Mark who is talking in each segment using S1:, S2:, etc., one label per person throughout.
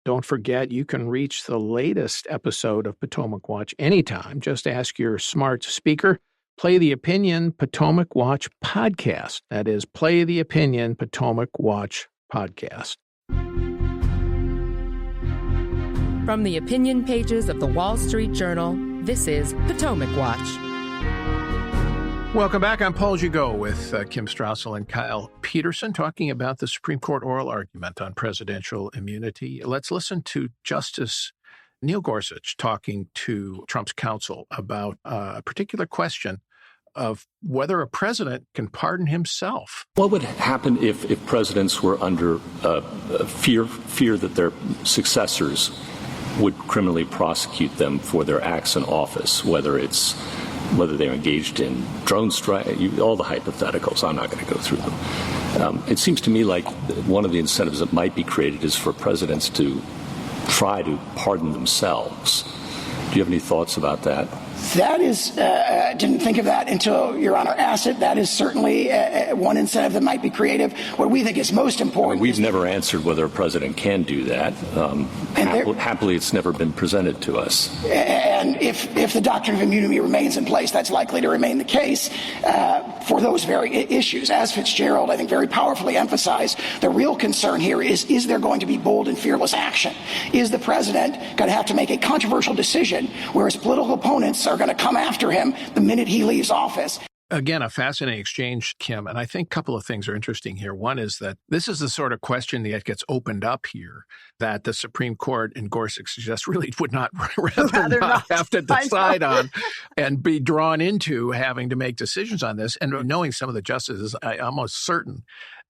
S1: Don't forget, you can reach the latest episode of Potomac Watch anytime. Just ask your smart speaker, play the Opinion Potomac Watch podcast. That is, play the Opinion Potomac Watch podcast.
S2: From the opinion pages of the Wall Street Journal, this is Potomac Watch.
S1: Welcome back. I'm Paul Gigot with Kim Strassel and Kyle Peterson talking about the Supreme Court oral argument on presidential immunity. Let's listen to Justice Neil Gorsuch talking to Trump's counsel about a particular question of whether a president can pardon himself.
S3: What would happen if presidents were under fear that their successors would criminally prosecute them for their acts in office, whether they're engaged in drone strike, all the hypotheticals? I'm not going to go through them. It seems to me like one of the incentives that might be created is for presidents to try to pardon themselves. Do you have any thoughts about that?
S4: That is, didn't think of that until Your Honor asked it. That is certainly one incentive that might be creative. What we think is most important.
S3: We've never answered whether a president can do that. Happily, it's never been presented to us.
S4: And if the doctrine of immunity remains in place, that's likely to remain the case for those very issues. As Fitzgerald, I think, very powerfully emphasized, the real concern here is there going to be bold and fearless action? Is the president going to have to make a controversial decision where his political opponents are going to come after him the minute he leaves office?
S1: Again, a fascinating exchange, Kim, and I think a couple of things are interesting here. One is that this is the sort of question that gets opened up here that the Supreme Court, and Gorsuch suggests, really would not rather not have to decide on and be drawn into having to make decisions on this. And knowing some of the justices, I'm almost certain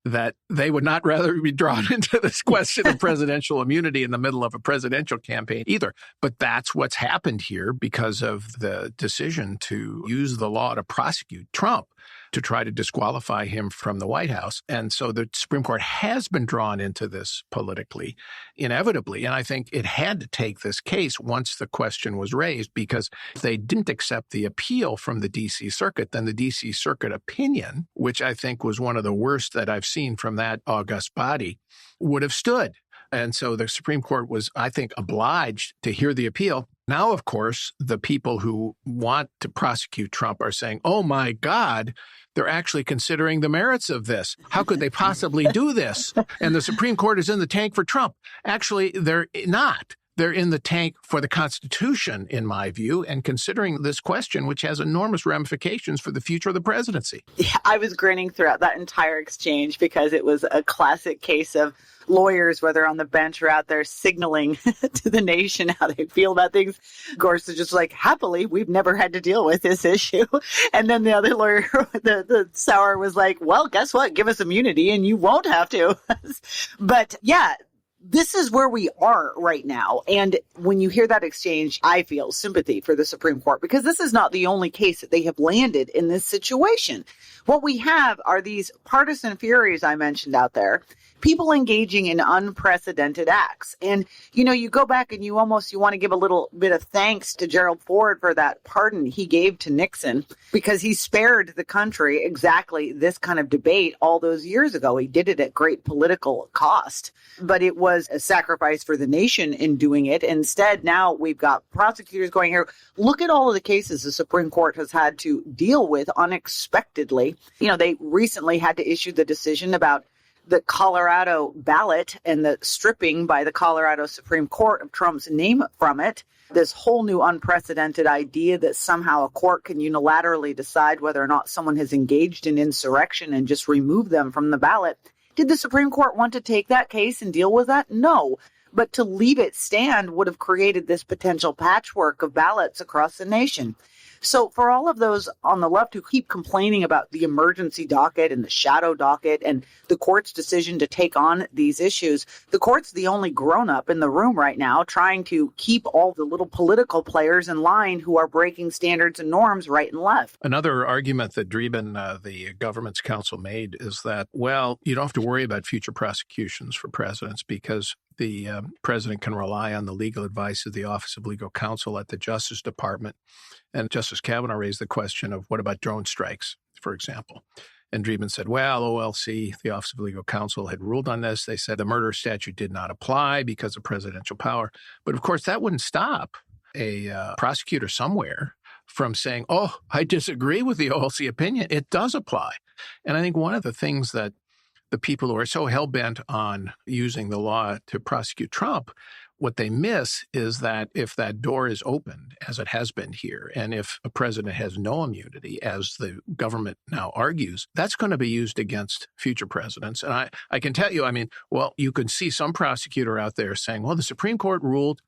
S1: that they would not rather be drawn into this question of presidential immunity in the middle of a presidential campaign either. But that's what's happened here because of the decision to use the law to prosecute Trump, to try to disqualify him from the White House. And so the Supreme Court has been drawn into this politically, inevitably. And I think it had to take this case once the question was raised, because if they didn't accept the appeal from the D.C. Circuit, then the D.C. Circuit opinion, which I think was one of the worst that I've seen from that august body, would have stood. And so the Supreme Court was, I think, obliged to hear the appeal. Now, of course, the people who want to prosecute Trump are saying, oh, my God, they're actually considering the merits of this. How could they possibly do this? And the Supreme Court is in the tank for Trump. Actually, they're not. They're in the tank for the Constitution, in my view, and considering this question, which has enormous ramifications for the future of the presidency.
S5: Yeah, I was grinning throughout that entire exchange because it was a classic case of lawyers, whether on the bench or out there, signaling to the nation how they feel about things. Gorsuch is just like, happily, we've never had to deal with this issue. And then the other lawyer, the sour, was like, well, guess what? Give us immunity and you won't have to. But yeah, this is where we are right now. And when you hear that exchange, I feel sympathy for the Supreme Court, because this is not the only case that they have landed in this situation. What we have are these partisan furies I mentioned out there, people engaging in unprecedented acts. And, you know, you go back and you want to give a little bit of thanks to Gerald Ford for that pardon he gave to Nixon, because he spared the country exactly this kind of debate all those years ago. He did it at great political cost, but it was a sacrifice for the nation in doing it. Instead, now we've got prosecutors going here. Look at all of the cases the Supreme Court has had to deal with unexpectedly. You know, they recently had to issue the decision about the Colorado ballot and the stripping by the Colorado Supreme Court of Trump's name from it. This whole new unprecedented idea that somehow a court can unilaterally decide whether or not someone has engaged in insurrection and just remove them from the ballot. Did the Supreme Court want to take that case and deal with that? No. But to leave it stand would have created this potential patchwork of ballots across the nation. So for all of those on the left who keep complaining about the emergency docket and the shadow docket and the court's decision to take on these issues, the court's the only grown-up in the room right now trying to keep all the little political players in line who are breaking standards and norms right and left.
S1: Another argument that Dreeben, the government's counsel, made is that, well, you don't have to worry about future prosecutions for presidents because the president can rely on the legal advice of the Office of Legal Counsel at the Justice Department. And Justice Kavanaugh raised the question of what about drone strikes, for example. And Dreeben said, well, OLC, the Office of Legal Counsel, had ruled on this. They said the murder statute did not apply because of presidential power. But of course, that wouldn't stop a prosecutor somewhere from saying, oh, I disagree with the OLC opinion. It does apply. And I think one of the things that the people who are so hell-bent on using the law to prosecute Trump, what they miss is that if that door is opened, as it has been here, and if a president has no immunity, as the government now argues, that's going to be used against future presidents. And I can tell you, you can see some prosecutor out there saying, well, the Supreme Court ruled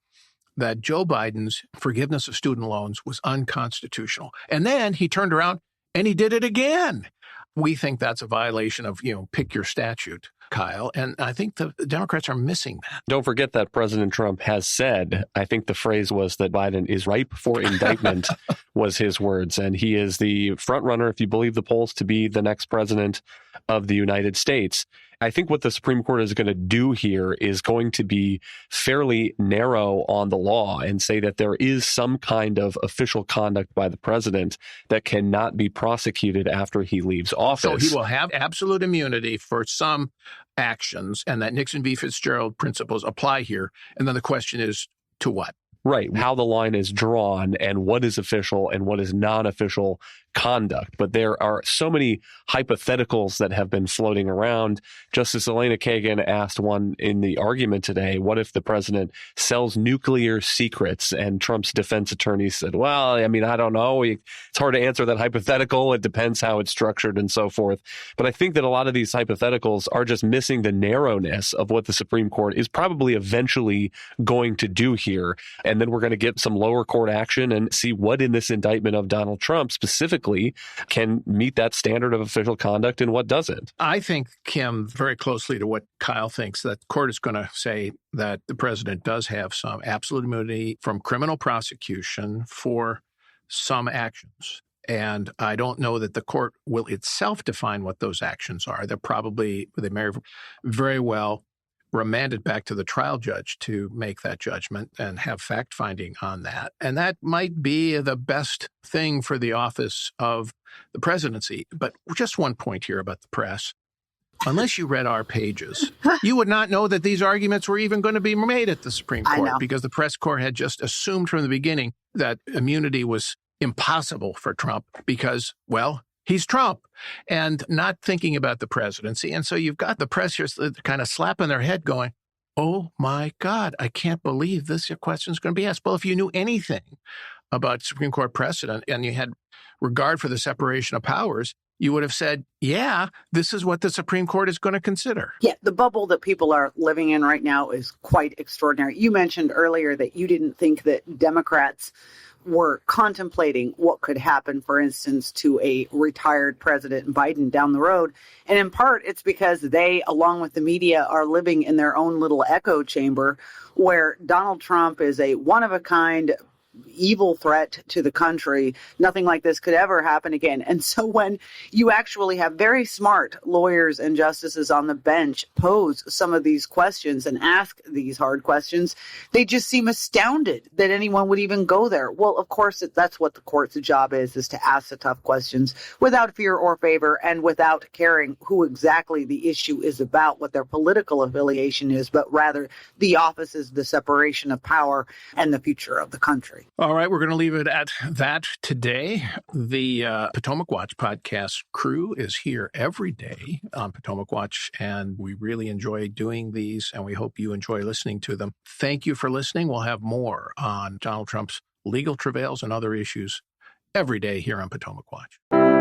S1: that Joe Biden's forgiveness of student loans was unconstitutional. And then he turned around and he did it again. We think that's a violation of, pick your statute, Kyle. And I think the Democrats are missing that.
S6: Don't forget that President Trump has said, I think the phrase was that Biden is ripe for indictment was his words. And he is the front runner, if you believe the polls, to be the next president of the United States. I think what the Supreme Court is going to do here is going to be fairly narrow on the law and say that there is some kind of official conduct by the president that cannot be prosecuted after he leaves office.
S1: So he will have absolute immunity for some actions, and that Nixon v. Fitzgerald principles apply here. And then the question is, to what?
S6: Right. How the line is drawn and what is official and what is non-official conduct. But there are so many hypotheticals that have been floating around. Justice Elena Kagan asked one in the argument today, what if the president sells nuclear secrets? And Trump's defense attorney said, well, I don't know. It's hard to answer that hypothetical. It depends how it's structured and so forth. But I think that a lot of these hypotheticals are just missing the narrowness of what the Supreme Court is probably eventually going to do here. And then we're going to get some lower court action and see what in this indictment of Donald Trump specifically can meet that standard of official conduct and what doesn't.
S1: I think, Kim, very closely to what Kyle thinks, that the court is going to say that the president does have some absolute immunity from criminal prosecution for some actions. And I don't know that the court will itself define what those actions are. They may very well remanded back to the trial judge to make that judgment and have fact-finding on that. And that might be the best thing for the office of the presidency. But just one point here about the press. Unless you read our pages, you would not know that these arguments were even going to be made at the Supreme Court, because the press corps had just assumed from the beginning that immunity was impossible for Trump because, well, he's Trump, and not thinking about the presidency. And so you've got the press here kind of slapping their head going, oh, my God, I can't believe this question is going to be asked. Well, if you knew anything about Supreme Court precedent and you had regard for the separation of powers, you would have said, yeah, this is what the Supreme Court is going to consider.
S5: Yeah, the bubble that people are living in right now is quite extraordinary. You mentioned earlier that you didn't think that Democrats were contemplating what could happen, for instance, to a retired President Biden down the road. And in part, it's because they, along with the media, are living in their own little echo chamber where Donald Trump is a one-of-a-kind evil threat to the country. Nothing like this could ever happen again. And so when you actually have very smart lawyers and justices on the bench pose some of these questions and ask these hard questions, they just seem astounded that anyone would even go there. Well, of course, that's what the court's job is to ask the tough questions without fear or favor and without caring who exactly the issue is about, what their political affiliation is, but rather the offices, the separation of power, and the future of the country.
S1: All right, we're going to leave it at that today. The Potomac Watch podcast crew is here every day on Potomac Watch, and we really enjoy doing these, and we hope you enjoy listening to them. Thank you for listening. We'll have more on Donald Trump's legal travails and other issues every day here on Potomac Watch.